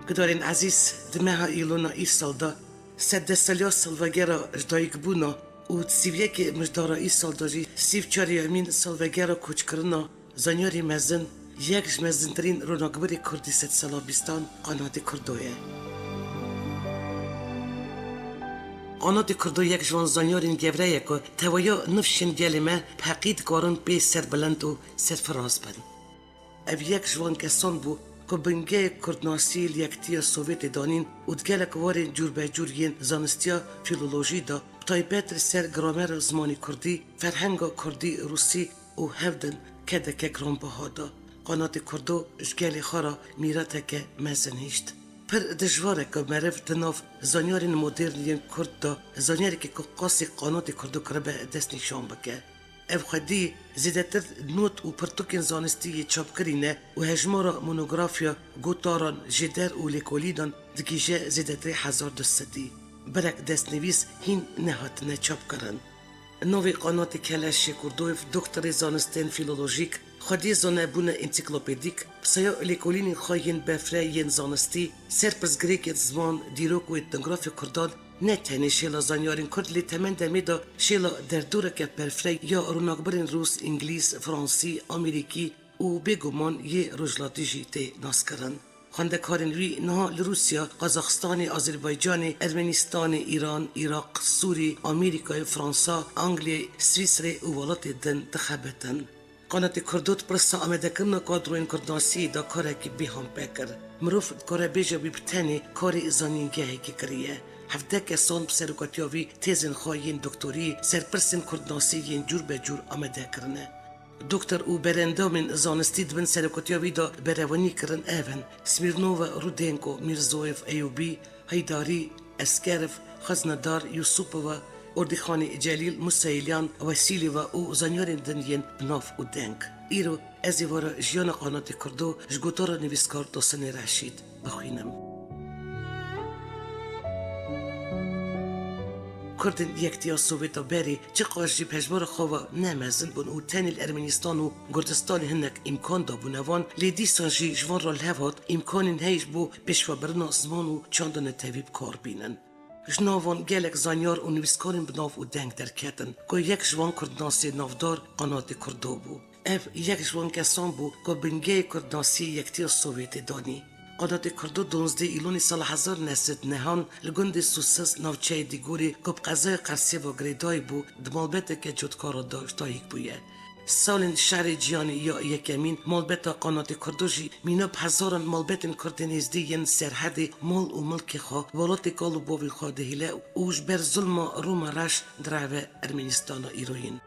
Gdorên ezîz di meha îlona îsal da seddesaliya salvegera jdayîkbûna û sîvyekê mijdara îsal da jî sîv çariyemîn salvegera koçkirina zanyarê mezin yek ji mezintirîn ronakbirê Kurdî sedsala bîstan Qanatê Kurdo ye. Qanatê Kurdo yek ji wan zanyarên gewre ye ku tewaya nifşên gelê me heqî dikarin pê serbilind û serfiraz bin. Ev yek ji wan kesan bû ku bingehê Kurdnasî li Yekîtiya Sovyetê danîn û di gelek warên cûrbecûr yên zanistiya fîlolojî da bi taybet li ser gramera zimanê Kurdî, ferhenga Kurdî, Rûsî û hevdin kedeke giranbiha da. Qanatê Kurdo ji gelê xwe ra mîrateke mezin hîşt. Pir dijwar e ku meriv di nav zanyarên modern yên Kurd da zanyarekî ku qasî Qanatê Kurdo kiribe destnîşan bike. Ev xwedî zêdetir not û pirtûkên zanistiyê çapkirîne û hejmara monografya gotaran ji der û lêkolîdan digîje zêdetirê hezar du sedî. Berek destnivîs hîn nehatine çapkirin. Navê Qanatê Keleşê Kurdoyev doktorê zanistên fîlolojîk, xwedî zanebûne ensiklopedîk, pisaya lêkolînên xwe yên befre yên zanistî, serpirsgirêkên ziman, dîrok û etnografya Kurdan ne tenê şêla zanyarên Kurd lê temen demê da şêla derdoreke perfre ya ronakbirên Rûs, İngilîz, Fransî, Amerîkî û bêguman yê rojhilatî jî tê naskirin. Xwendekarên wî niha li Rûsya, Qazaxistanê, Azerbaycanê, Ermenistanê, İran, Iraq, Sûrî, Amerîkayê, Fransa, Angliyê, Swîsrê û welatê din dixebitin. Qanatê Kurdo di pirsa amedekirina kadroyên Kurdnasiyê da karekî bêhan pekir. Mirov dikare bêje wî bi tenê karê zanîngehekê kiriye. Hevdek kesan bi seroketiya wî têzên xwe yên doktorî serpirsên Kurdnasî yên cûrbecûr amede kirine. Doktor û berendamên zanistî dibin seroketiya wî da berevînî kirin evin Smirnova, Rudenko, Mirzoyev, Eyûbî, Heydarî, Eskerev, Xeznedar, Yusupova, Ordîxanê Celîl, Museyilyan, Wesilîva û zanyarên din yên Binav û Deng. Îro ez ê wara jiyana Qanatê Kurdo ji gotara nivîskar Dosanê Reşîd bixwînim. Kurdên Yekîtiya Sovyeta berê çiqas jî pejmara xwe ne mezin bûn û tenê li Ermenistan û Kurdistanê hinek îmkan dabûne wan, lê dîsan jî ji wan re li hev hat îmkanên heyî ji bo pêşvebirina ziman û çandina tevî bi kar bînin. Ji nav wan gelek zanyar û nivîskarên binav û deng derketin ku yek ji wan Kurdnasî navdar Qanatê Kurdo bû. Ev yek ji wan kesan bû ku bingehê Kurdnasî Yekîtiya Sovyetê danî. Qanatê Kurdo 12 îlonê sala 1900 nehan li gundê Sûsiz navçeyê Dîgorê ku bi qezaya Qersêva girêdayî bû di malbeteke cotkara da dayîk bûye. Salên şerê ciyanê ya yekemîn malbeta Qanatê Kurdo jî mîna bi hezaran malbetên Kurdên hêzdî yên serhedê mal û milkê xwe welatê kal û bavê xwe dihîle û ji ber zulma Roma reş direve Ermenîstana îroyîn.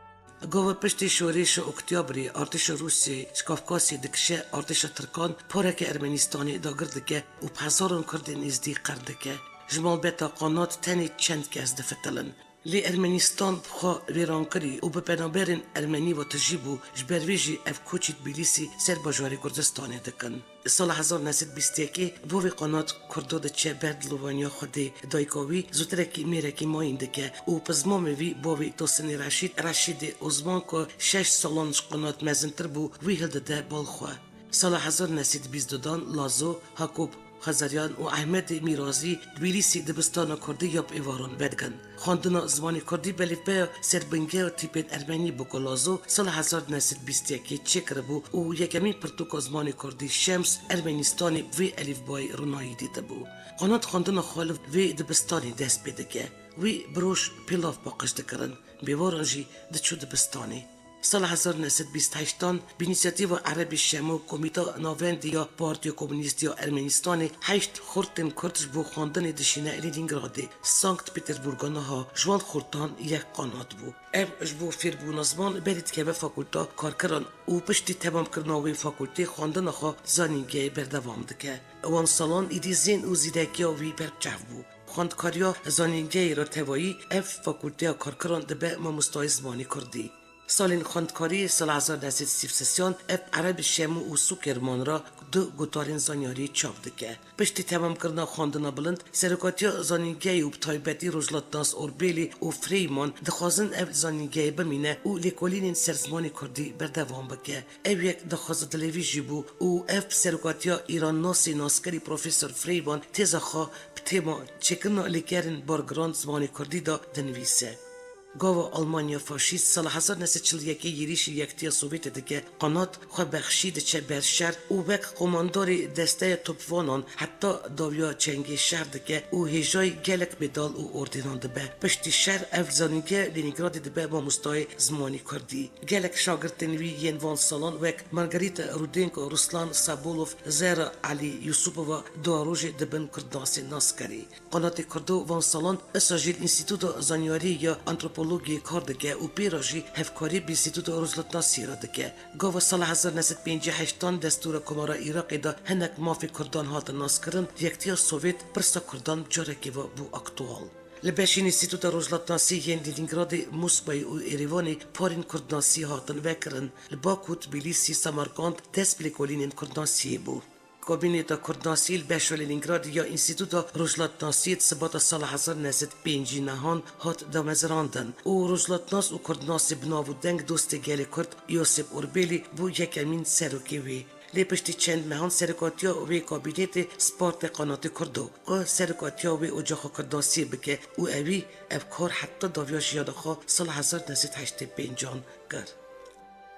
Gava piştî şorêşa Oktyabrê artêşa Rûsyayê ji Kafkasê dikişe artêşa Tirkan pareke Ermenîstanê dagir dike û bi hezaran Kurdên hêzdî qer dike. Ji malbeta Qanat tenê çend kes difitilin. Lê Ermenistan bi xwe wêran kirî û bi penaberên Ermenî ve tijî bû ji ber wê jî ev koçî Tbilîsî ser bajarê Kurdistanê dikin. Sala 1921 bavê Qanat Kurdo diçe ber dilovaniya Xwedê dayîka wî zûtirekî mêrekî mayîn dike û bi zimanê wî bavê Dosanê Reşîdê û ziman ku 6 salan ji Qanat mezintir bû wî hildide balxwe. Sala 1922 Lazo, Hakop Xezeryan û Ehmedê Mîrazî Tbilîsî dibistana Kurdî ya bi êvaran vedgin. Xwendina zimanê Kurdî belêvbeya serbingeya tîpên Ermenî bû ku Lazo sala 1921 çêkiribû û yekemîn pirtûka zimanê Kurdî Şems Ermenîstanê vê elîfbayê rûnayî dîtibû. Qanat xwendina xwe li vê dibistanê dest pê dike. Wî bi roj pêlav paqij dikirin, bêvaran jî diçû dibistanê. Sala 1928 bi înîsyatîva Erebî Şemo Komîta Navendî ya Partiya Komûnîst ya Ermenistanê 8 xurtên Kurd ji bo xwendinê dişîne Lenîngradê, Sankt Pêterburga niha ji wan xurtan yek Qanat bû. Ev ji bo fêrbûna ziman berî dikeve fakûlta karkiran û piştî tevamkirina wê fakûltê xwendina xwe zanîngehê berdewam dike. Wan salan êdî zên û zîrekiya wî berçev bû. Xwendkariya zanîngehê ra tevayî ev fakûlteya karkiran dibe mamostayê zimanê Kurdî. سالین خواندکاری سال 1933 اف عرب شامو و سوکرمان را دو گوتارین زانیاری چاپ دکه. پشتی تمام کردن خواندن بلند سرکاتیا زانیگی و بتایبتی روزلاتناس اوربیلی و فریمان دخوازن اف زانیگی بمینه و لیکولین سرزمانی کردی بردوام بکه. اف یک دخواز تلویزیون بو و اف سرکاتیا ایران ناسی ناسکری پروفسور فریمان تزخوا بتما چکن لیکرین بارگراند زمانی کردی دا دنویسه. گاو آلمانیا فاشیست سال 1941 یریش یکتی سوویت دکه قنات خو بخشید چه برشر او بک قمانداری دسته توپوانان حتی داویا چنگی شهر دکه او هجای گلک بدال او اردینان دبه پشتی شهر افزانیگه لینیگراد دبه با مستای زمانی کردی گلک شاگردنوی ین وان سالان وک مارگریت رودینکو رسلان سابولوف زهرا علی یوسوپووا داروژ دبن کردناسی ناسکری قنات کردو وان سالان اساجیل انستیتوت زانیاری یا antropologi کار دکه و پیراجی هفکاری بیستیتوت روزلاتناسی را دکه. گاو سال 1958 دستور کمارا عراقی دا هنک مافی کردان هات ناس کرن یکتیا سوویت پرسا کردان جارکی و بو اکتوال. لبشین انستیتوت روزلاتناسی ین لینینگراد موسکوی و ایریوانی پارین کردناسی هاتن وکرن لباکوت بیلیسی سمارکاند دست بلیکولین کردناسی بو. کابینت کردناسی بشر لینینگراد یا انستیتوت روزلاتناسی ثبات سال 1905 نهان هات دامزراندن او روزلاتناس و کردناسی بناو دنگ دوست گل کرد یوسف اوربیلی بو یکمین سروکی وی لیپشتی چند مهان سرکاتیا و کابینت سپارت قنات کردو و سرکاتیا و اجاق کردناسی بکه او اوی افکار حتی داویاش یادخوا سال 1985 کرد.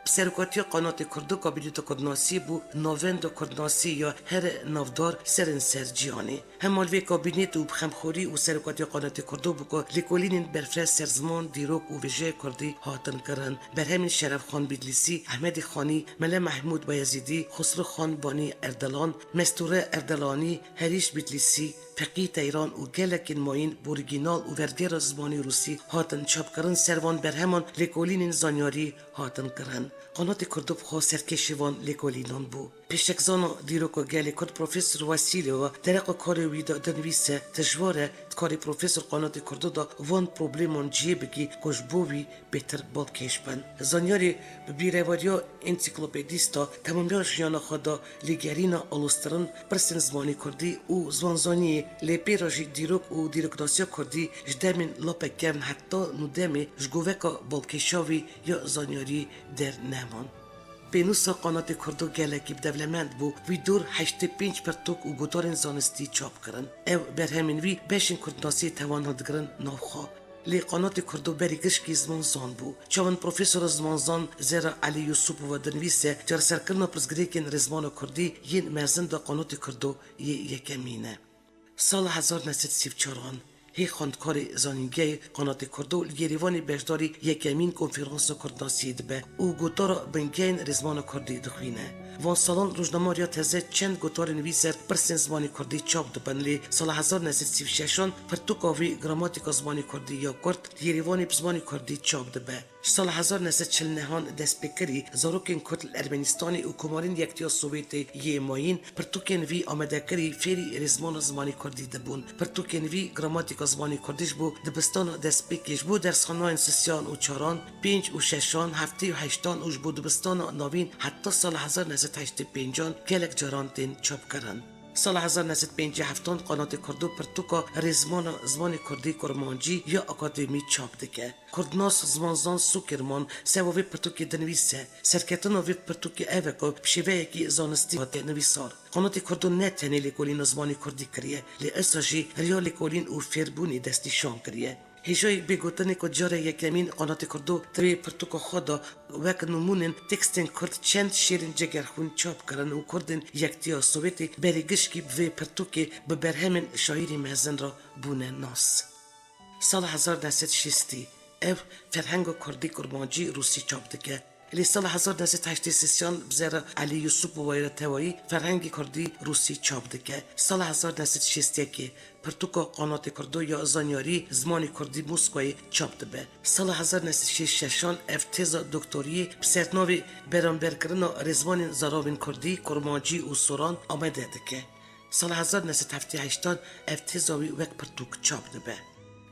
سرکاتی قنات کردو کابینت کردناسی بو نووند کردناسی یا هر نافدار سرن سرجیانی همالوی کابینت و بخمخوری و سرکاتی قنات کردو بو که لیکولین برفرس سرزمان دیروک و ویژه کردی هاتن کرن بر همین شرف خان بیدلیسی احمد خانی مله محمود بایزیدی خسرو خان بانی اردلان مستوره اردلانی هریش بیدلیسی فقی تیران و گلکین ماین بورگینال و ورگر زبانی روسی هاتن چاپ کرن سروان بر همان لیکولین زانیاری هاتن کرن قنات کردو بخوا سرکشیوان لیکولینان بو پیشکزانا دیروکو گلی کرد پروفسور واسیلیو درق کاری ویدا دنویسه تجواره کاری پروفسور قنات کردو دا وان پروبلیمون جیه بگی کش بووی بهتر بالکش بن زانیاری بیرواریا انسیکلوپدیستا تمامیان جیانا خدا لیگرینا آلوسترن پرسن زمانی کردی و زوانزانی لیپیراجی دیروک و دیروکناسیا کردی جدامین لپکم حتی ندمی جگووکا بالکشاوی یا زانیاری در نمان بینوسا قنات کردو گلکی بدولمند بو وی دور 85 پرتوک و گوتارین زانستی چاپ کرن او بر همین وی بشین کردناسی توان هدگرن نوخوا لی قنات کردو بری گشکی زمان بو چون پروفسور زمان زهرا علی یوسوپووا دنویسه جار سرکرنا پرزگریکین رزمان کردی ین مرزن دا قنات کردو یکمینه سال 1934 هی خواندکار زانینگی قنات کردو لگریوانی بشداری یکمین کنفرانس کردناسی دبه او گوتارا بنگین رزمان کردی دخوینه وان سالان روزنامه تازه چند گوتار نویسر پرسن زمانی کردی چاپ دبن لی سال 1936 پرتوکاوی گراماتیکا زمانی کردی یا کرد لگریوانی بزمانی کردی چاپ دبه سال 1949 دست بکری زاروکین کرد ارمنستانی و کمارین یکتیا سوویتی یه ماین پرتوکین وی آمده کری فیری رزمان زمانی کردی دبون پرتوکین وی گراماتیکا زمانی کردیش بو دبستان دست بکش بو درسخانه سسیان و چاران 5 و 6 هفته و 8 اوش بو دبستان نوین حتی سال 1985 گلک جارانتین چاپ کردن سال 1957 قنات کردو پرتوکا رزمان زمان کردی کرمانجی یا اکادمی چاپ دکه کردناس زمانزان سوکرمان سووی پرتوکی دنویسه سرکتنوی پرتوکی اوکو بشیوه یکی زانستی هاته نویسار قنات کردو نه تنی لیکولین زمانی کردی کریه لی اساجی ریا لیکولین و فیربونی دستی شان کریه هیچای بگوتنی که جاره یکمین قنات کردو توی پرتوکا خدا وک نمونن تکستن کرد چند شیرین جگرخون چاپ کردن و کردن یکتیا سوویتی بریگشکی به پرتوکی به برهمن شاعری مزن را بونه ناس سال 1960 او فرهنگ کردی کرمانجی روسی چاپ دکه لی سال 1983 بزر علی یوسوپووا توایی فرهنگ کردی روسی چاپ دکه سال 1961 پرتوکا قنات کردو یا زانیاری زمانی کردی موسکوی چاپ دبه سال 1966 افتیز دکتوری بسرتناوی برانبر کردن رزمان زراوین کردی کرمانجی و سوران آمده دکه سال 1978 افتیزاوی وک پرتوک چاپ دبه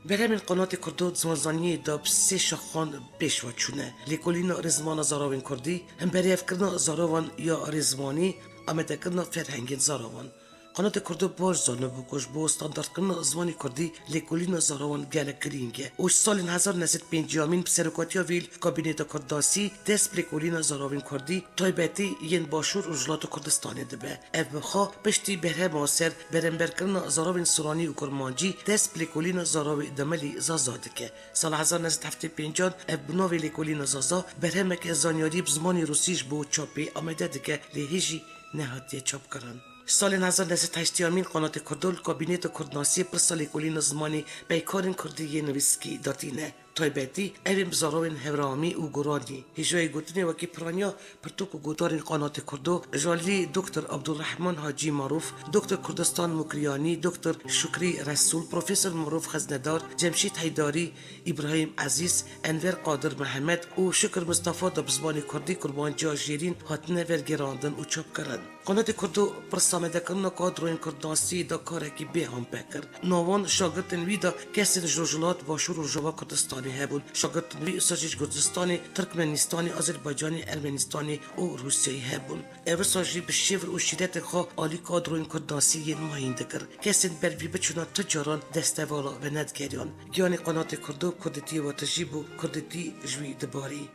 برای من قنات کردو زمانزانی دا سه شخان پیشوا چونه لیکولین رزمان زاراوین کردی هم برای افکرنا زاراوان یا رزمانی آمده کرنا فرهنگین زاراوان قنات کردو باش زانه بکش با استاندارد کرنا زمانی کردی لیکولین زاراوان گله گرینگه اوش سال 1950 سرکاتیا ویل کابینت کرداسی دست لیکولین زاراوین کردی تایبتی ین باشور اجلات کردستانی دبه اف بخوا پشتی بره ماسر برنبر کرنا زاراوین سورانی و کرمانجی دست لیکولین زاراوی دملی زازاده که سال 1950 اف بناوی لیکولین زازا برهمک زانیاری بزمانی روسیش بو چاپی آمده دکه لیهیجی نهاتی چاپ کرن سال 1980 قنات کردول کابینت کردناسی پر سال لیکولین زمانی بیکارن کردی نویسکی داتینه تایبتی اویم بزاروین هورامی و گرانی هجای گوتنی وکی پرانیا پرتوک و گوتارین قنات کردو جالی دکتر عبدالرحمن حاجی معروف دکتر کردستان مکریانی دکتر شکری رسول پروفسور معروف خزندار جمشید حیداری ابراهیم عزیز انور قادر محمد و شکر مصطفی دبزبانی کردی قربان جاجیرین هاتنه ورگراندن و چوب کرن قنات کردو پرسامده کرن کادروین کردناسی دا کارکی به هم بکر نوان شاگردن ویدا کسین جوجلات باشور و جوا کردستانی هبون شاگردن وی ساجیج گرجستانی ترکمنستانی آذربایجانی ارمنستانی و روسیایی هبون او ساجی به شیور و شیدت خوا آلی کادروین کردناسی ین مهینده کر کسین بروی بچونا تجاران دستوالا و ندگریان گیانی قنات کردو کردتی و تجیبو کردتی جوی دباری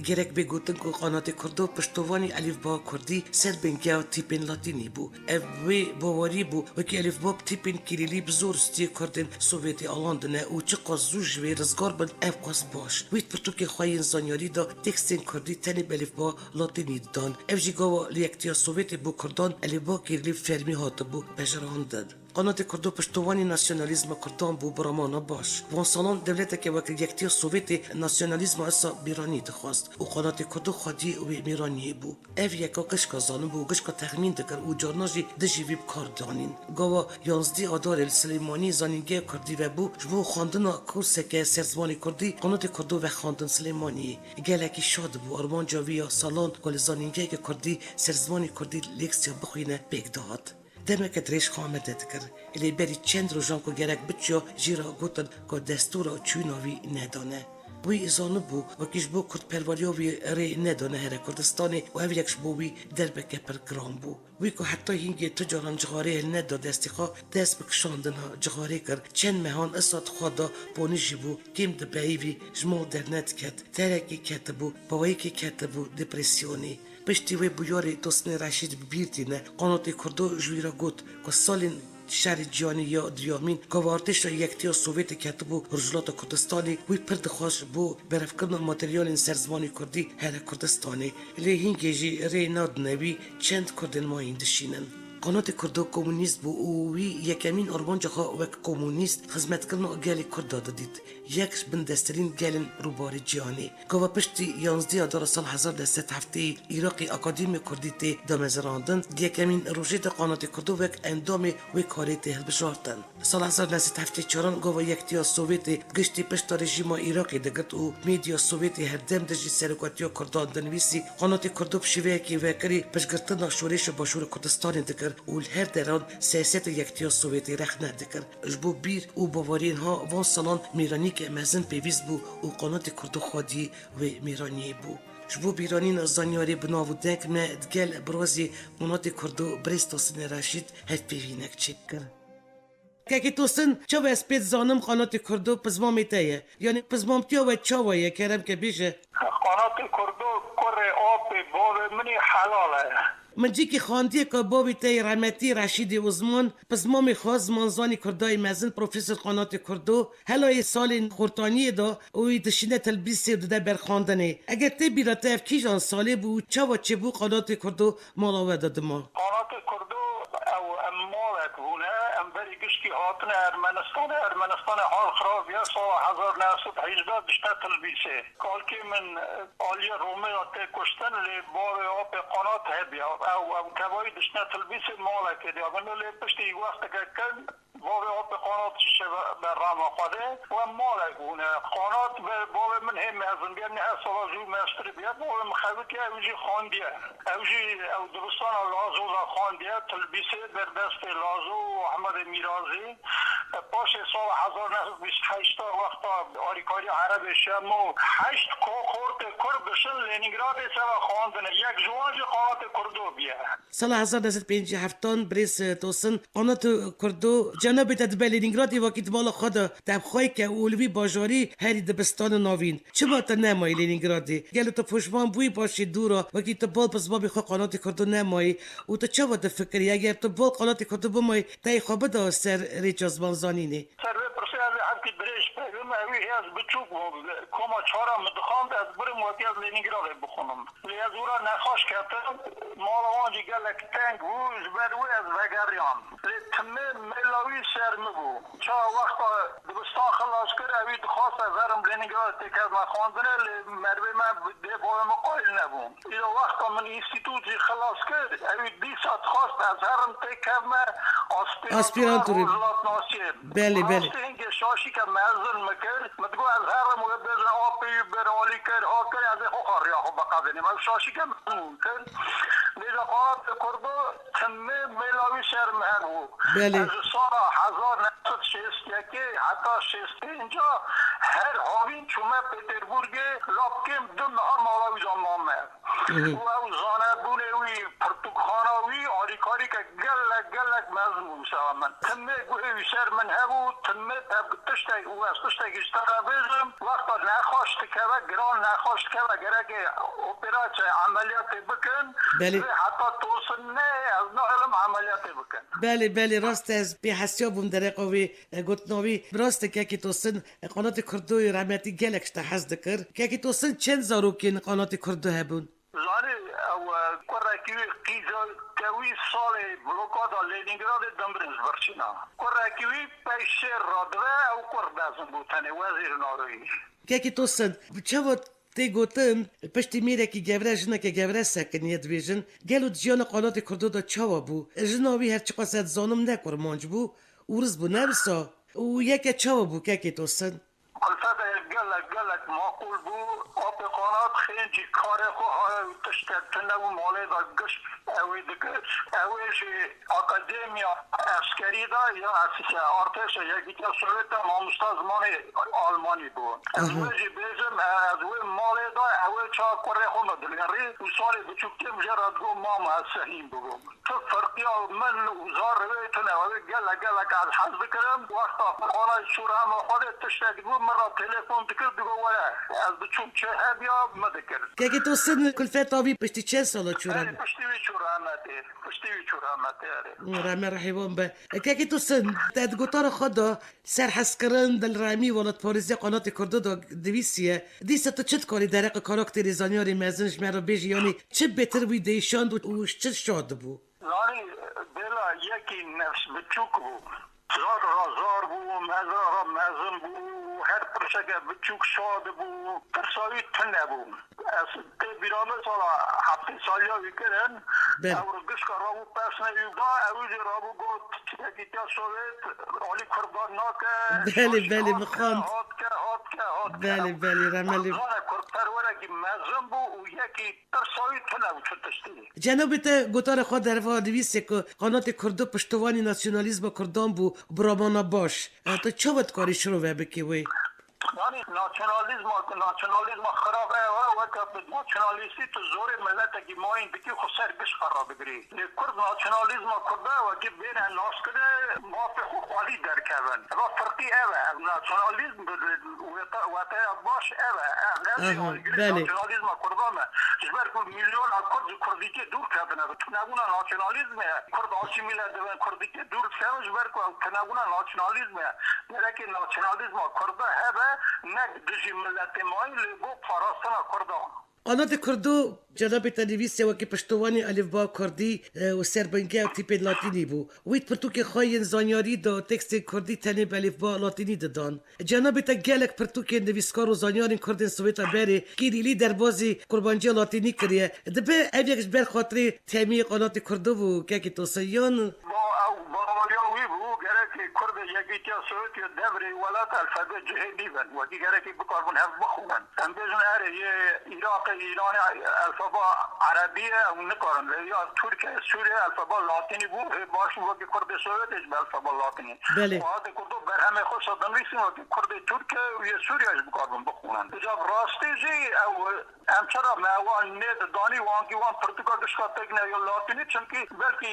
گرک بگوتن که قنات کردو پشتوانی الف با کردی سر بنگه تیپین لاتینی بو اوی باوری بو وکی الف با تیپین کلیلی بزور ستی کردن سوویتی آلاندنه و چه قاز زوج رزگار بند اف قاز باش ویت پرتو که خواهی انزانیاری دا تکستین کردی تنی الف با لاتینی دان اف جیگاوا لیکتیا سوویتی بو کردان الف با کلیلی فرمی هات بو بجراندن قنات کردو پشتوانی ناسیونالیزم کردان بو برامانا باش وان سالان دولت که وکل یکتی سوویتی ناسیونالیزم اصا بیرانی دخواست و قنات کردو خودی و میرانی بو اف یکا قشکا زانم بو قشکا تخمین دکر و جارناجی دجی ویب کار دانین گاوا 11 آدار سلیمانی زانینگه کردی و بو جبو خواندن کورسک سرزمانی کردی قنات کردو و خواندن سلیمانی گلکی شاد بو ارمان جاوی سالان گل زانینگه کردی سرزمانی کردی لکسیا بخوینه بگداد دمک دریش خامده دکر الی بری چند روزان کو گرک بچو جیرا گوتن کو دستورا چوناوی ندانه وی ازانه بو وکیش بو کرد پرواریوی ری ندانه هر کردستانی و اوی یکش بو وی دربکه پر گرام بو وی که حتی هینگی تجاران جغاره نداد دستیخوا دست بکشاندن ها جغاره کر چند مهان اسات خوادا بونیجی بو کم دبایوی جمال در ند کت ترکی کت بو باوی که کت بو دپرسیونی پشتی وی بویاری دوستن رشید بیرتینه قانوت کردو جویرا گوت که سالین شهر جانی یا دیامین گوارتش را یکتیا سوویت کتبو رجلات کردستانی وی پرد خواش بو برفکرن ماتریال سرزمانی کردی هر کردستانی لی هنگیجی ری ناد نوی چند کردن ما ایندشینن قنات کردو کمونیست بو و وی یکمین ارمانجا خواه وک کمونیست خدمت کرنو گلی کردا دادید یکش بندسترین گلن روباری جهانی گوا پشتی 11 آدار سال 1907 ایراقی اکادمی کردی تی دامزراندن یکمین روشید قنات کردو وک اندام وی کاری تی هل بشارتن سال 1974 گوا یکتیا سوویت گشتی پشت رژیم ایراقی دگرد و میدیا سوویت هر دم دجی سرکاتیا کردان دنویسی قنات کردو بشیوه کی وکری پشگرتن شورش باشور کردستان دگر و هر دران سیاست یکتیا سوویتی رخ ندکر جبو بیر و باورین ها وان سالان میرانی که مزن پیویز بو و قنات کردو خودی و میرانی بو جبو بیرانین زانیاری بناو و دنک ما دگل برازی قنات کردو برستاسن رشید هد پیوینک چکر که توسن چه و اسپید زانم قنات کردو پزمام ایتایه یعنی پزمام تیا و چاوایه کرم که بیشه قنات کردو کره آب باب منی حلاله من جی که خواندی که بابی تای رحمتی رشید عثمان پس ما میخواست زمانزانی کردای مزن پروفسور قنات کردو هلای سال خورتانی دا اوی دشینه تلبیسی داده برخواندنه اگر تی بیراته اف کیجان ساله بو چه و چه بو قنات کردو مالاوه داده ما قنات کردو او امالت بونه ام بری گشتی هاتن ارمنستان حال خراب یا سال 1918 دشته تلبیسه کالکی من آلیا رومه تی کشتن لی بار آب قنات هبیا او کبایی دشته تلبیسه ماله کدی اگرنو لی پشتی وقت که کن باب آب قنات ششه بر رام خواده و ماله بونه قنات باب من هم ازن بیان نه سالا جو مستر بیاد باب مخوی که اوجی خواندیه اوجی او درستان لازو را خواندیه تلبیسه بر دست لازو و احمد میرازی باشه سال 1928 وقتا آریکاری عرب شمو 8 کوخورت کردشن لنینگراد سوا خواندن یک جوانج قوات کردو بیا سال 1957 بریس توسن قنات کردو جناب تدبل لینینگراد وقت بالا خود دبخوی که اولوی باجاری هری دبستان ناوین چه با تا نمایی لینینگرادی گلو تا پشمان بوی باشی دورا وقتی تا بال پس بابی خواه قنات کردو نمایی و تا چه وقت فکری اگر تا بال قنات کردو بمایی تای خوابه دا سر ریچاز بانزانینی سر پرسی از حبکی بریش پیوم اوی از بچوک کما چهارم مدخاند از برم وقتی از لینینگراد بخونم لی از اورا نخواش کردم مال آنجی گلک تنگ بوز بروی از وگریان لی تمه ملاوی شرم بو چا وقتا دبستان خلاص کر اوی دخواست از هرم لینینگراد تکز نخواندنه لی مروی من ده بایم قایل نبوم ایلا وقتا من اینستیتوتی خلاص کر اوی 20 ساعت خواست از هرم تکز من آسپیرانتوری بله بله اینکه شاشی که مزن مکر مدگو از هرم و بزن آپی برالی کر ها کر از خوخار یا خوب بقدنیم از شاشی که مزن کر لیزا قرار کردو تمه ملاوی شرم هنو بله از سال 1961 حتی 65 هر هاوین چومه پتربورگ لابکم دو نهار مالاوی جانمامه و او زانه بونه وی پرتوکخاناوی آریکاری که گلک مزن بوسا من تمه گوهی شرمن هبو تمه تشتگ و از تشتگ اشتغا بزم وقتا نخواشت که و گران نخواشت که و گره اپراچ عملیات بکن بله حتی توسن نه از نه علم عملیات بکن بله راست از به حسیابم در قوی گوتناوی راست که توسن قنات کردوی رحمتی گلکش تحز دکر که توسن چند زاروکین قنات کردو هبون زاني او كوراكيوي قيزا كوي صالي بلوكادا لينينغراد دمبرز برشينا كوراكيوي بايشير رادوا او كوردازم بوتاني وزير ناروي که توسن چه تی گوتن پشتی میره که گوره جنه که گوره سکنیت بیجن گلو جیان قنات کردو دا چاوا بو جناوی هر چقا سید زانم نکر مانج بو ورز بو نرسا و یک چاوا بو که توسن البته گلک معقول بو آب قنات خیلی کار خو های تشتتنه و مالی دا گشت اوی دکر اویش اکادمیا اسکری دا یا اسیسه ارتش یکی که سویت ماموستا زمان آلمانی بود اویش بیزم از اوی مالی دا اوی چا کره خو ندلیری و سالی بچوکتی مجرد گو مام از سهیم بگم تو فرقی من وزار رویتنه اوی گلک از حز بکرم وقتا قنات شوره هم خود تشتت بو مرا تلفن دکر دگو وره از بچوک چه هبیا مدکر که توسن کلفت آبی پشتی چه سالا چورم پشتیوی چورامته رحمه رحیبان به که توسن تدگوتار خدا سر حس کرن دل رحمی ولد پارزی قنات کردو دا دویسیه دیسه تو چت کاری درق کاراکتر زانیاری مزنش مرا بیجی یعنی چه بهتر بی دیشاند و اوش چه شاد بو زانی دلا یکی نفس بچوک بو زار بو مزن بو هر پرشگه بچوک شاد بو ترساوی تنه بو از تی بیرامه سالا هفته سالیا ویکرن او گشکا رابو پس نوی دا اویجی رابو گوت یکی تیا سویت آلی کربان ناکه بله مخواند هات بله رمالی زانه کرپروره که مزن بو و یکی ترساوی تنه بو چطشتی جناب تا گوتار خود در وادویسه که قنات کردو پشتوانی ناسیونالیزم کردان بو برامانا باش تو چه وقت کاری شروع بکی وی؟ یعنی ناسیونالیزم خرابه و که ناسیونالیستی تو زور ملت که ما این بکی خود سرگش خراب بگیری کرد ناسیونالیزم کرده و که بین ناس کده ما به خود خواهی در کردن و فرقی اوه ناسیونالیزم وطه باش اوه ناسیونالیزم کردانه جبر که میلیون کردی که دور کردنه نگونه ناسیونالیزم کرد آسی میله دوین کردی که دور کردن جبر که نگونه ناسیونالیزم که ناسیونالیزم کرده هبه نک دژی ملت مایی لگو پاراستنا کردان قنات کردو جناب تنویسه وکی پشتوانی الف با کردی و سربنگه و تیپ لاتینی بو وید پرتو که خواهی زانیاری دا تکست کردی تنب الف با لاتینی دادان جناب تا گلک پرتو که نویسکار و زانیاری کردن سویتا بری که ریلی در بازی قربانجی لاتینی کریه دبه اویکش بر خاطری تیمی قنات کردو بو که توسیان با کرد یکی یکی سویت یا دبری ولات الفبه جهدی بن و دیگره که بکاربون هف بخونن هم بجن اره یه عراق ایران الفبا عربیه و نکارن یا ترکیه سوریه الفبا لاتینی بود باش بود که کرد سویتش به الفبا لاتینی بله و هاته کردو بر همه خود صدن ریسیم و که کرد ترکیه و یه سوریهش بکاربون بخونن اجاب راستی جی او همچرا موان نید دانی وانگی وان پرتگاه دشکا تگنه یا لاتینی چونکه بلکه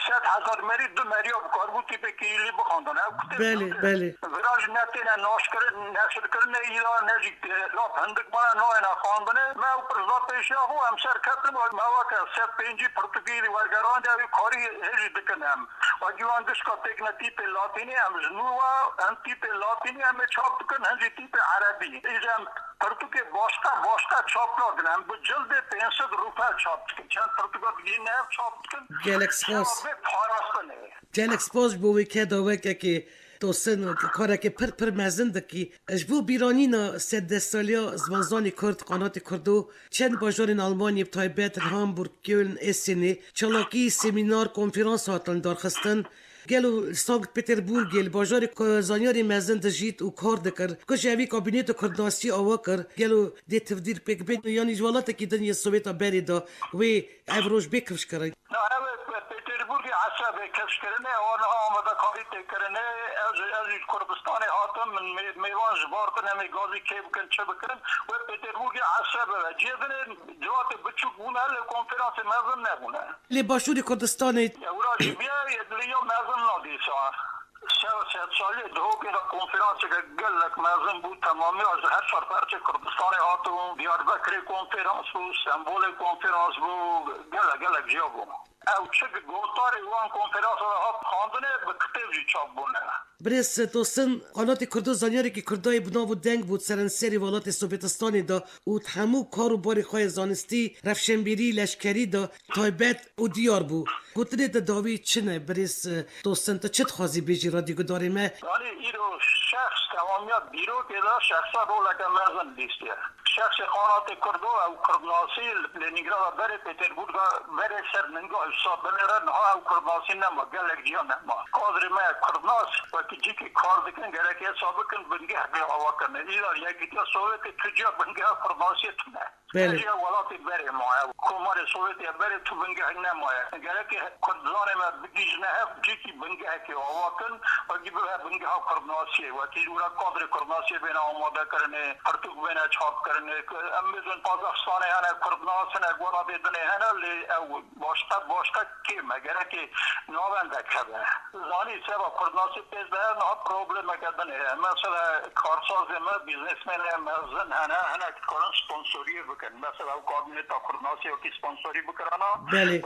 100,000 مری دو مریا بکاربون تیپه که ایلی بخوندن بله بله وراج نتینا نشر کرنے ایرا نزدیک لات هندک بنا نوینا خواندنه ما پرزات پیشیا هو هم شرکتم و مواقع سب پنجی پرتگیری ورگران جاوی کاری هجی بکنم و جوان دشکا تکنه تیپ لاتینی هم جنوبا هم تیپ لاتینی هم چاپ کن هنجی تیپ عربی ایجا هم پرتگی باشتا چاپ لادن هم بجلد 500 روپا چاپ کن چند پرتگا بگین هم چاپ کن گلکسپاس پاراستنه گلکسپاس بوی که داوه که توسن کاره که پر مزنده که اجبو بیرانینا سد سالیا زمانزانی کرد قنات کردو چند باجارین آلمانی بتایبت هامبورگ کیلن اسینی چلاکی سمینار کنفرانس هاتن دارخستن گلو سانکت پتربورگ گل باجار زانیاری مزند جیت و کار دکر کش اوی کابینت کردناسی آوا کر گلو دی تفدیر پیک بین یعنی جوالات کی دنیا سویتا بری دا و افروش بکرش کرد پتربورگ عصب کش کرنه آنها آمده کاری تکرنه از کردستان هاتم من میوان جبارتن همی گازی که بکن چه بکن و پتربورگ عصب جیدن جوات بچوک بونه لکنفرانس مزن نبونه لی باشوری کردستان اوراجی بیا لیو مزن نادیسا 300 سالی دو که کنفرانس که گلک مزن بود تمامی از هر پرچه کردستان هاتم دیاربکر کنفرانس بود سمبول کنفرانس بود گلک جا بود او چه گوتاری وان کنفرانس ها خواندنه به کتبی چاپ بونه برس توسن قنات کردو زانیاری که کردای بنا و دنگ بود سرانسری ولات سوویتستانی دا و همو کارو باری خواه زانستی رفشنبیری لشکری دا تایبت و دیار بود گوتنه دا داوی چنه برس توسن تا چت خوازی بیجی را دیگو داری ما یعنی ایرو شخص تمامیت بیرو که دا شخصا رو لکه مرزن دیسته شخص قنات کردو او کردناسی لنینگراد بره پتربورگ بره سر ننگاه حساب بنرن ها او کردناسی نما گلک جیا نما قادر ما کردناس و که جی که کار دکن گرک حساب کن بنگه به آوا کنه ایران یکی که سویت تجا بنگه کردناسی تونه تجا ولاتی بره ما کمار سویت بره تو بنگه نما گرک کردزان ما بگیج نه جی که بنگه که آوا کن و جی به بنگه کردناسی و که اورا قادر کردناسی بنا آماده کرنه پرتوک بنا چاپ کرنه امیزون پازاخستان هنه کردناس نه گونا بدنه هنه لی او باشتا که مگره که نوانده کده زانی سبا کردناسی پیش ده نه پروبلم کدنه مثلا کارساز ما بیزنسمن مزن هنه کارن سپانسوری بکن مثلا او کابینت کردناسی و که سپانسوری بکرانا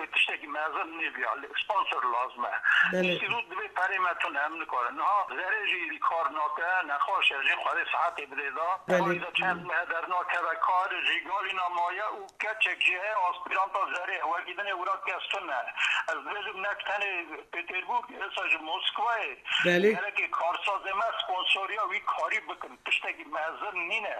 و تشته که مزن نیبیا سپانسور لازمه اینستیتوت دوی پریمتون هم نکاره نه زرجی کار ناکه نخواش از این خواهد ساعت بریدا ایدا چند مهدر ناکه و کار جیگالی نمایه او کچک جه آسپیرانتا زره و گیدن اورا کستونه از بزم نکتن پتربورگ اساج موسکوه یعنی که کارساز ما سپانسوریا وی کاری بکن تشتگی مهزن نینه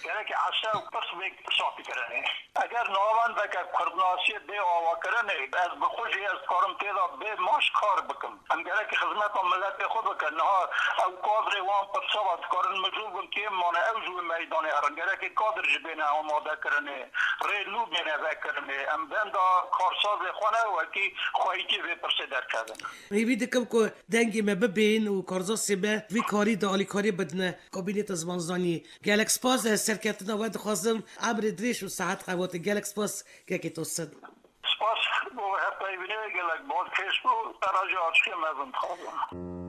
یعنی که عصا و پس بیک صافی کرنه اگر نوان بکر کردناسی بی آوا کرنه از بخوشی از کارم تیدا بی ماش کار بکن هم یعنی که خدمت ملت خود بکن نها او کادر وان پر سواد کارن مجلوب بن که مانه او جوی میدانه هرن یعنی که کادر جبینه آماده کرنه ریلو بینه بکرنه ام بندا کارساز خونه و که خواهی که بی پرسه در کردن ایوی دکم که دنگی ما ببین و کارزاسی به وی کاری دا آلی کاری بدنه کابینت زمانزانی گلکس پاس سرکتنا ود خواستم عبر دریش و ساعت خوات گلکس پاس که توسد سپاس بو هپای بینه گلک بود کش بو تراجع آچکی مزن خوابم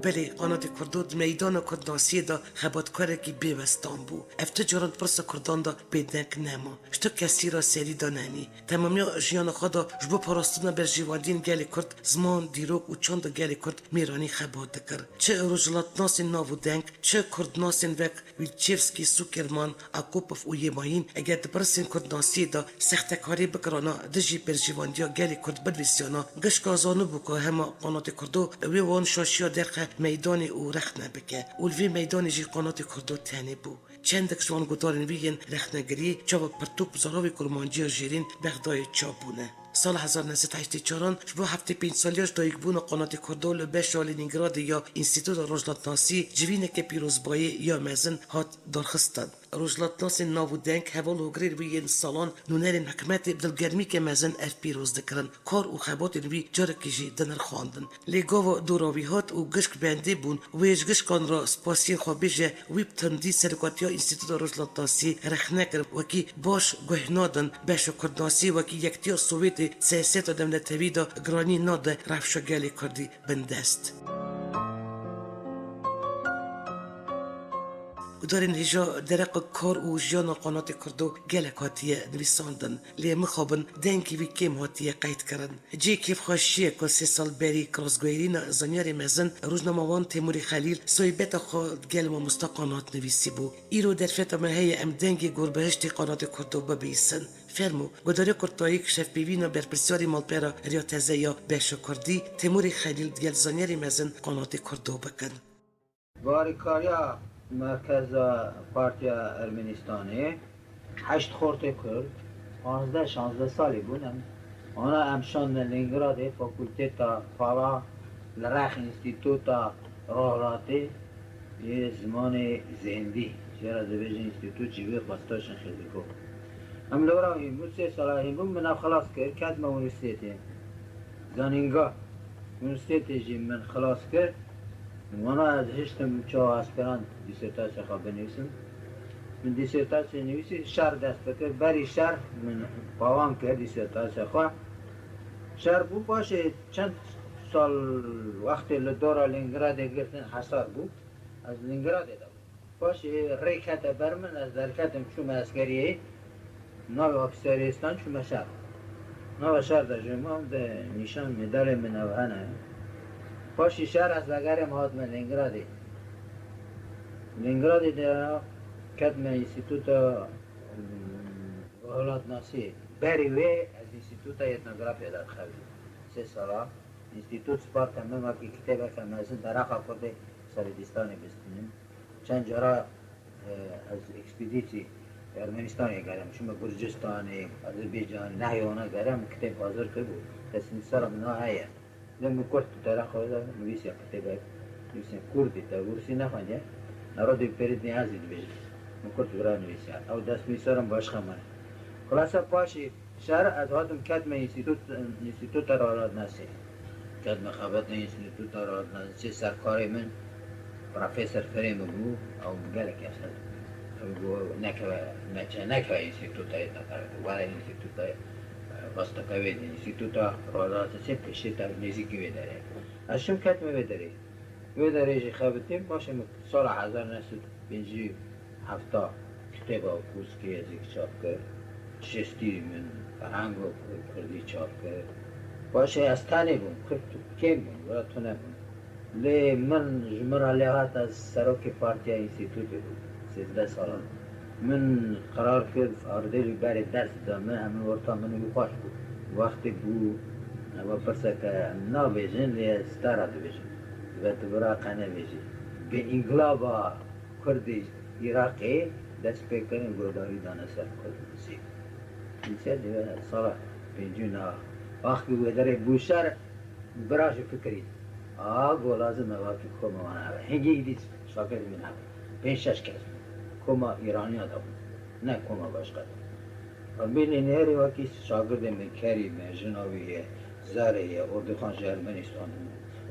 بله قنات کردود میدان کردناسی دا خباتکاره که بیوستان بو افتجاران پرس کردان دا بدنک نما شتا کسی را سری دا ننی تمامی جیان خدا جبو پاراستونا بر جیواندین گلی کرد زمان دیروک و چند گلی کرد میرانی خبات دکر چه روجلات ناسین ناو دنگ چه کردناسین وک ویلچیفسکی سوکرمان اکوپف و یماین اگر دپرسین کردناسی دا سختکاری بکرانا دجی بر جیواندیا گلی کرد بدویسیانا گشکازانو بو که همه قنات کردو وی وان شاشیا درخه میدان او رخنه بکه اولوی میدان جی قنات کردو تنه بو چندک جوان گوتارن بیین رخنگری چاو پرتوک زاراوی کرمانجی جیرین بغدای چابونه سال 1984 بو هفته 5 سالیاش دایک بون قنات کردو لبش لنینگراد یا انستیتوت روزنامه‌نویسی جوینه که پیروزبایی یا مزن هات درخستان روزنامه‌نویس ناو دنگ هوال و گریر بیین سالان نونرین حکمت بدلگرمی که مزن اف پیروز دکرن کار و خبات بی جارکیجی دنر خواندن لگاو دوراوی هات و گشک بنده بون ویش گشکان را سپاسی خوابیجه ویب تندی سرکاتیا انستیتوت روزنامه‌نویسی رخنکر وکی باش گهنادن بشو کردناسی وکی یکتیا سوویت سیاست دولتوی دا گرانی ناده رفشگلی کردی بندست دارین هجا درق کار و جیان قنات کردو گلک هاتیه نویساندن لی مخابن دنکی وی کم هاتیه قید کرن جی کیف خوشیه که 3 سال بری کراسگویرین زنیار مزن روزنامه‌وان تیموری خلیل صحبت خود گل و مستقانات نویسی بو ایرو در فتمه هی ام دنگی گربهشتی قنات کردو ببیسن فرمو گداری کرتاییک شف بیوینا بر پرسیاری مالپیرا ریاتزه یا بشو کردی تیموری خلیل گل زنیار مزن قنات کردو بکن باریکاریا مرکز پارتیا ارمنستانی 8 خورده کرد 15-16 سالی بودم آنا امشان لنینگراد فاکولتتا پارا لرخ انستیتوتا راهراتی یه زمان زندی چرا دویج انستیتوت جیوی خواستاشن خیلی خوب هم لورا این بود 3 ساله این بود من خلاص کرد کدم اونیستیتی زانینگا اونیستیتی جی من خلاص کرد وانا از هشتم چه اسپرانت دیسرتاسیا خواه بنویسم من دیسرتاسیا نویسی شهر دست بکرد بری شهر من پاوان کرد دیسرتاسیا خواه شهر بود باشه چند سال وقتی لدورا لنگراد گرفتن حصار بود از لنگراد داد باشه ریکت برمن از درکتم شوم اسکریه ناو افسریستان شوم شهر ناو شهر در جمعه ده نشان مدال من اوهنه پاشی شهر از بگرم هات من لنگرادی در کدم انستیتوت اولاد ناسی بری وی از انستیتوت ایتنوگرافی داد خوید 3 ساله انستیتوت سپارت همه که کتابه که مزن در اقا کرده سردستانی بستنیم چند جارا از اکسپیدیسی ارمنستانی گرم شما گرجستانی آذربایجان نهیونا گرم کتاب حاضر که بود تصمیم سرم نهایه لما كنت تراخو هذا نويسيا كتابة نويسيا كردي تاورسي نخانيا نرادي بريد نيازي دبيج من كنت برا نويسيا أو داس ميسارم باش خمان خلاصة باشي شهر از هاتم كاتمة انستيتوت رالاد ناسي كاتمة خبرتنا انستيتوت رالاد ناسي سرکاری من پروفیسور فریم بو أو قالك يا أستاذ بو نكوا انستيتوت ولا انستيتوت Vastakoved instituta rodați se peșita nezici vedere. Așa că mă vedere. Vedere și xabetim başım sala 1950 hafta kitaba kurs ki yazık çap kır. Şestimin hangi kurdi çap kır. Başı astane bu kırtık kim bu ve tunabım. Le من جمرة لغات از سروك پارتیا انستیتوتی بود 13 سالان من قرار کرد آردیل بر درس دامه همه ورطا منو بپاش بود وقتی بو و پرسه که نا بیجن لی ستارا دو بیجن و تبرا قنه بیجن به انقلابا کردی عراقی دست پیکرین گوداری دانه سر کرد سی اینسه دیگه سالا بینجونا وقتی بوداره بوشار براش فکرید گو لازم واقعی کما من آوه هنگی ایدید شاکر من آوه 5-6 کس کما ایرانی آده بود نه کما باشقه و بینی نهری واقعی شاگرد من کریم جناویه زاریه اردخان ارمنستان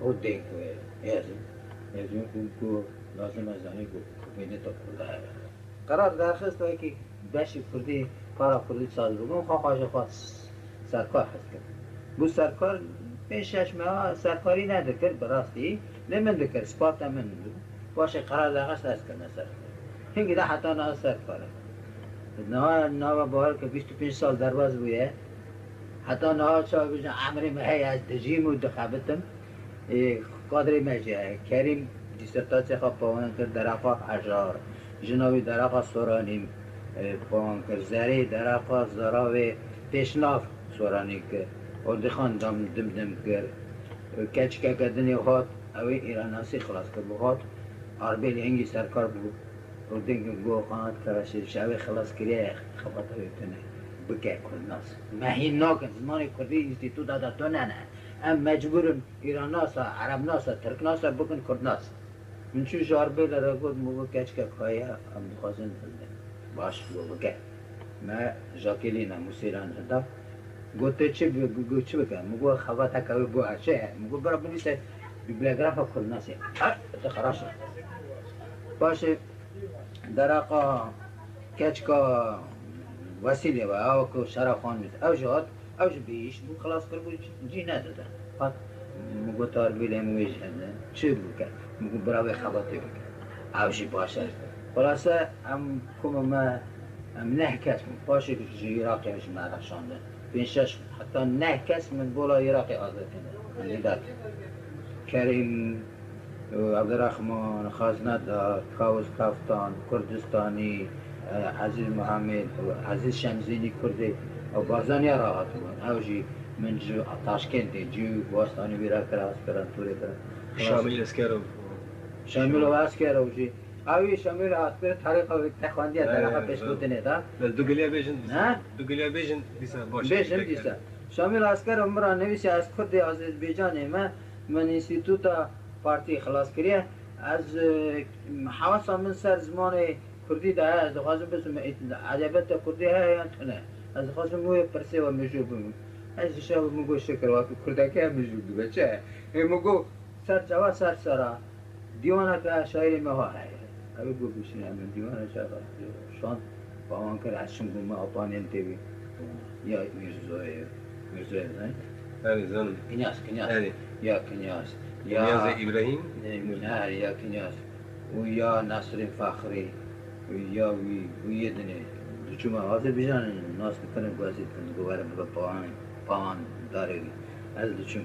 او دیگوه یزیم که لازم از آنی که بینی تا کرده هره قرار درخست هایی که بشی کردی پارا کردی ساز بگم خواهش خواهد سرکار هست کرد بو سرکار 5-6 ماه سرکاری ندکرد براستی نمن دکرد سپارتا من بود باشه قرار درخست هست کرد سرکار هنگی ده حتی نه سرکاره نها باور که 25 سال درواز بوده حتی نها چا بجن عمری مهی از دجیم و دخبتم قادری مجیه کریم دیسرتاسی خواه پاوان کرد در اقا حجار جناوی در اقا سورانیم پاوان کرد زری در اقا زراوی پیشناف سورانی کرد اردخان دم کرد کچکه کدنی خود اوی ایراناسی خلاص کرد بخواد اربیل هنگی سرکار بود و دیگه گو قنات کرده شوی خلاص کریه خبات بکنه بگه کردناس مهین ناکن زمان کردی اینستیتوت داده تو نه ام مجبورن ایراناسا عربناسا ترکناسا بکن کردناس من چوش اربیل را گفت مگو کچ که کایه ام بخوازن باش بگه ما جاکلینا موسیران هدا گفته چی بکن مگو خبات کوي بو چه مگو برا بنیسه بیبلیوگراف کردناسه اه خراشه باشه درقا کچکا وسیله و او که شرف خان میده او جهات او بیش بو خلاص کرد جی نداده بعد مگو تار بیله مویش هنده چی بکن مگو برای خباته بکن او جی باشه خلاصه هم کم ما هم نه کس باشه که جی عراقی همیشه مرخشانده بینشش حتی نه کس من بولا عراقی آزاد کنه لیدات کریم عبدالرحمن خازندار کاوز کافتان کردستانی عزیز محمد عزیز شمزینی کردی و بازانی راحت بود اوجی من جو تاشکند جو باستانی بیرا کرد اسپرانتوری کرد شامل اسکرو شامل و اسکر اوجی اوی شامل اسکر تاریخ و تخواندی طرف پیش بودنه دا دو گلیا بیشن نه دو گلیا بیشن دیسا باش بیشم دیسا شامل اسکر عمره نویسی از کرد آذربایجان من انستیتوتا پارتی خلاص کریه از حواسم من سر زمان کردی ده از خواستم بسم عجبت کردی ها نه از خواستم موی پرسه و مجوب از شب مگو شکر واقع کردکی هم مجوب بچه مگو سر جوا سر سرا دیوانه که شاعری مها های اوی گو بشینه من دیوانه شان با آن که رشم گو ما اپانین تیوی یا میرزوی نه؟ هذه زن کنیاس هذه یا کنیاس نیاز ابراهیم نه یا کنیاس و یا نصر فخری و یا وی دنه چون آذربایجان ناس میکنن بازی کنن گوارم با پان داره از چون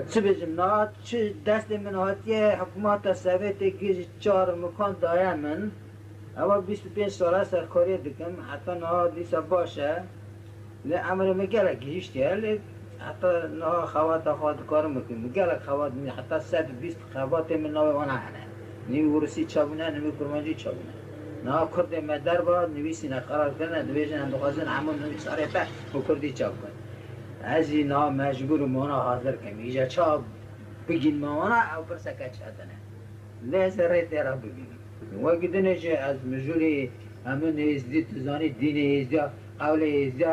چه بجم نه چه دست من هاتیه حکومت سویت گیج 4 مکان دایم من اما 25 ساله سرکاری دکم حتی نه دیسا باشه لی امر میگه گیشتیه حتی نه خواد کار میکنم میگه خواد حتی 120 خوات من نوع آنها هنه نمی ورسی چابونه نمی کرمانجی چابونه نه کرد مدر با نویسی نقرار کنه دویجن هم بخوازن همون نویس آره با کردی چاب کن از این ها مجبور مانا حاضر کمی ایجا چاب بگین مانا او برسا کچ هدنه لیز ریت را بگینی وقتی دنه چه از مجوری همون ازدی تزانی دین ازدی قول ازدی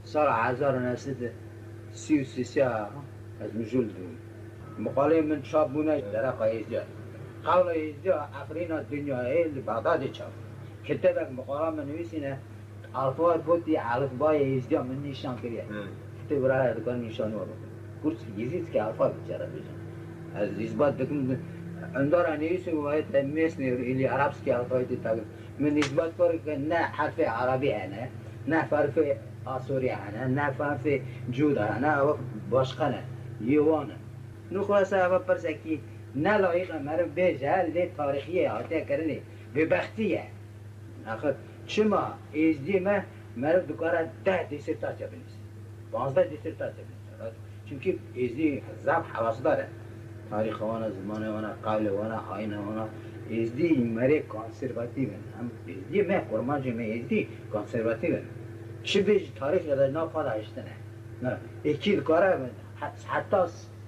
سال 1933 از مجول دون مقاله من چاب بونه در ازدی قول ازدی افرین دنیا ایل بغداد چاب کتابک مقاله من نویسینه الفا بودی الفبای ازدی من نشان کریه کتاب راه دکان نشان ورد کورس یزید که الفا بیچاره بیشن از اثبات دکم اندار نویسه باید میسنی ایلی عربسکی الفایی تاگ من اثبات کار که نه حرف عربی هنه نه حرف آسوری هنه نه حرف جودا هنه او باشقنه یوانه نو خلاصه اول پرسکی نه لایق مرا بیجه لی تاریخیه آتیه کرنی ببختیه آخر چما ازدی مرا دکاره 10 دیسرتاسیا بنیسه 12 دیسرتاسیا بنیسه چونکه ازدی زب حواس داره تاریخ وانا زمان وانا قول وانا آین وانا ازدی مره کنسرواتیون هم ازدی مه قرمانجی مه ازدی کنسرواتیون چه بیج تاریخ یاد نافاد هشتنه نه اکیل کاره حتی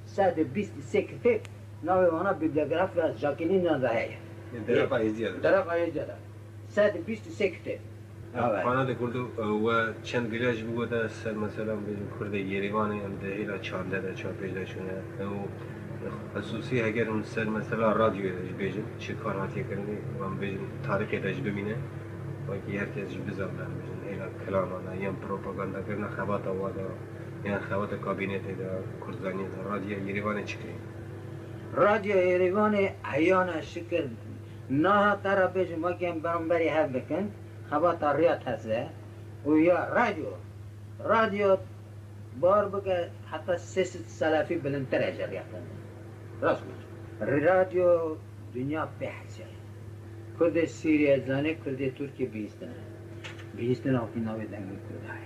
123 کتاب ناوی وانا بیبلیوگراف از جاکلین نازه درقا ازدی درق آیز جدا 123 کتاب خانه کردو و چند گلیاش بگوده سر مثلا بیشتر کرده یریوانی هم دهیلا چانده ده چهار پیچ شونه و خصوصی اگر اون سر مثلا رادیو داشت بیشتر چه کارهاتی کنی و هم بیشتر تاریخی داشت ببینه و که هر کسی بزرگ بیشتر هیلا کلامانا یا پروپاگاندا کردن خبات آوادا یا خبات کابینت ده کردانی ده رادیو یریوانی چی کنی رادیو یریوان احیانا شکل نه ترا بیشتر ما که برام بری هر بکن خبات ریات هسته و یا رادیو بار بگه حتی 300 سلفی بلندتر اجریه کنه راست میگه رادیو دنیا بحثه کرد سوریه زنه کرد ترکیه بیستن آفی ناوی دنگل کرده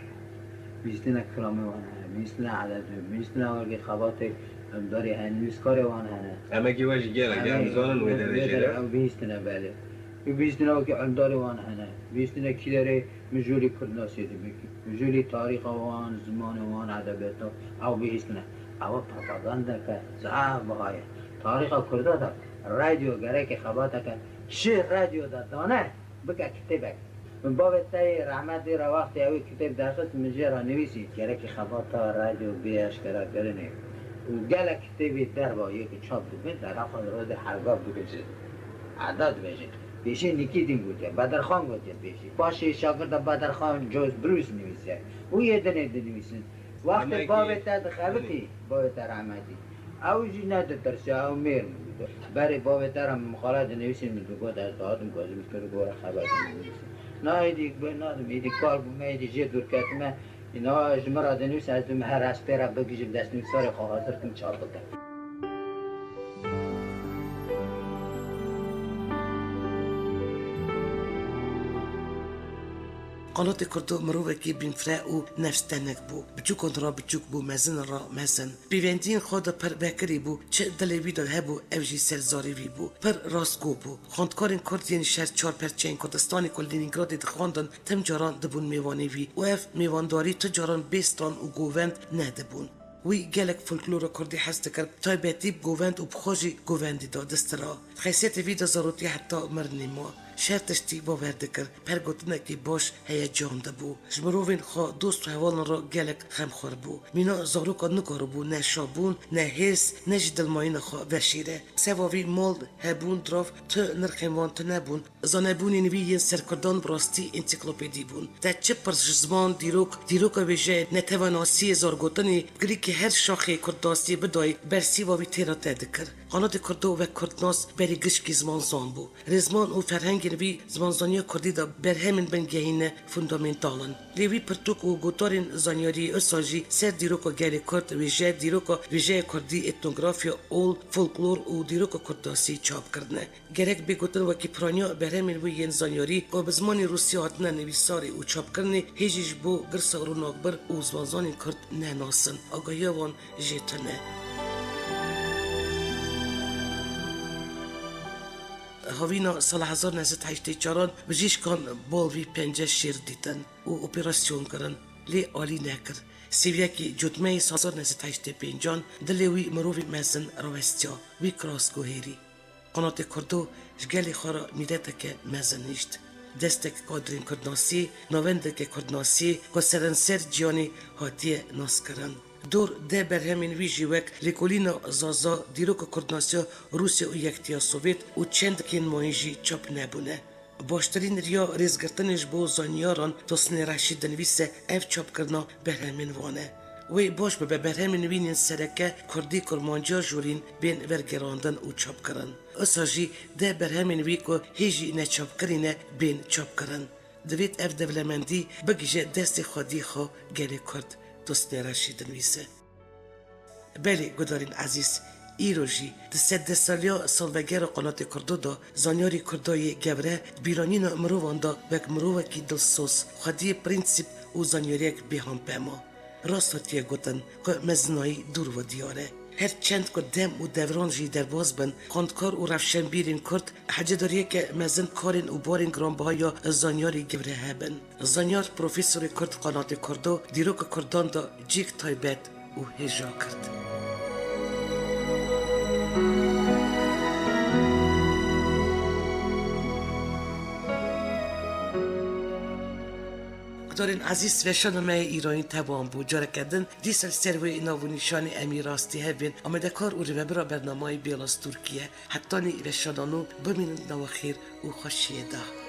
بیستن کلامه وانه بیستن عدد بیستن ورگی خبات ام داری هنوز کاری وان هنه اما کی واش گله گم زانن و درجه ام بیستنه بله بیستنه که ام داری وان هنه بیستنه کی داره مجولی کردناسی دی بکی مجولی تاریخ وان زمان وان ادبیات او بیستنه او پروپاگاندا که زعف بهای تاریخ کرده دا رادیو گره که خبات که چه رادیو دا دانه بگه کتبه من بابت تای رحمت دی را وقتی اوی کتاب درست مجه را نویسی گره که خبات رادیو بیش کرده کرنه و گله کتابی در با یکی چاپ دوبین در افغان رود حلقاب دو بشه عدد بشه بیشی نیکی دین گوته بدرخان گوته بیشی باشه شاگرد بدرخان جوز بروس نویسه او یه دنه نویسن وقت بابت دخلتی بابت رحمتی او جی نده ترسی او میر میگوده برای بابت را مخالط نویسین میدو گوده از دادم گوزه میکنه گوره خبر نویسین نه ایدی بنادم ایدی کار بومه ایدی جه دور کتمه اینا جمعه دنویس از دوم هر اسپه را بگیجم دست نویسار خواه حاضر کن چاپ بکن قناة كردو مروفكي بين فراء نفس تنك بو بچوكون را بچوك بو مزن را مزن بيوندين خودا پر بكري بو چه دلي ويدال هبو اوجي سرزاري وي بو پر راستگو بو خاندكارين كردين شهر چار پرچين كردستاني كل لينينگراد دخواندن تم جاران دبون ميواني وي و اف ميوانداري تجاران بيستان و گووند ندبون وی گلک فولکلور کردی هست کرد تا بیتیب گووند و بخوجی گووندی داد استرا خیسیت ویدا ضروری حتی مرنی ما شرطشتی باور دکر پرگوتنه که باش هیجان ده بو جمروین خوا دوست و حوالن را گلک خمخور بو مینا زاروکا نکارو بو نه شابون نه هرس نه جدل ماین خوا وشیره سواوی مال هبون دراف تو نرخیوان تو نبون زانبونی نوی سرکردان براستی انسیکلوپیدی بون تا چه پرش زمان دیروکا ویژه نتواناسی زارگوتنی گری که هر شاخه کرداستی بدای برسی واوی تیرا تدکر قنات کردو و کردناس بری گشکی زمان زان بو رزمان و فرهنگ نوی زمان زانیا کردی دا بر همین بنگهین فوندامنتالن لیوی پرتوک و گوتارین زانیاری اساجی سر دیروکا گلی کرد ویژه کردی اتنوگرافیا اول فولکلور و دیروکا کرداسی چاپ کردنه گرک بگوتن وکی پرانیا بر همین وی ین زانیاری و بزمانی روسی هاتنه نویساری و چاپ کردنه هیجیش بو گرسا رو ناکبر و زمان زانین کرد نه ناسن آگاهیوان جیتنه هاوینا سال 1984 بجیش کان بالوی پنجه شیر دیتن و اپراسیون کرن لی آلی نکر سیویا کی جوتمه سال 1985 دلیوی مروی مزن روستیا وی کراس گوهری قنات کردو جگلی خارا میدته که مزن نیشت دستک کادرین کردناسی نوندک کردناسی که سرنسر جیانی هاتیه ناس کرن دور ده بر همین ویژی وک لیکولینا زازا دیروک کردناسیا روسیا و یکتیا سوویت و چند کین ماینجی چاپ نبونه. باشترین ریا ریزگرتنش بو زانیاران توسن رشید دنویسه اف چاپ کرنا بر همین وانه. وی باش به بر همین وینین سرکه کردی کرمانجا جورین بین ورگراندن و چاپ کرن. اساجی ده بر همین وی که هیجی نه چاپ کرینه بین چاپ کرن. دوید اف دولمندی بگیجه دست خودی خو گلی کرد. دوست رشید نویسه. بله گدارین عزیز ایروژی ده سالیا سالوگر قنات کردو دا زانیاری کردای گبره بیرانین مروان دا وک مرووکی دلسوز خودی پرینسیپ و زانیاریک بیهان پیما راستاتیه گوتن که مزنایی دور و دیاره هر چند که دم و دوران جی در باز بن خاندکار و رفشن بیرین کرد حجه داریه که مزن کارین و بارین گرانبه یا زانیاری گبره هبن زانیار پروفیسور کرد قنات کردو دیروک کردان دا جیک تایبت و هجا کرد دارین عزیز و شنومه ایرانی تمام بود جاره کردن دیسل سروی ناو نشان امی راستی هبین آمده کار او رو برا برنامه بیالاس ترکیه حتی نی و شنانو بمینند نو خیر و خوشیه ده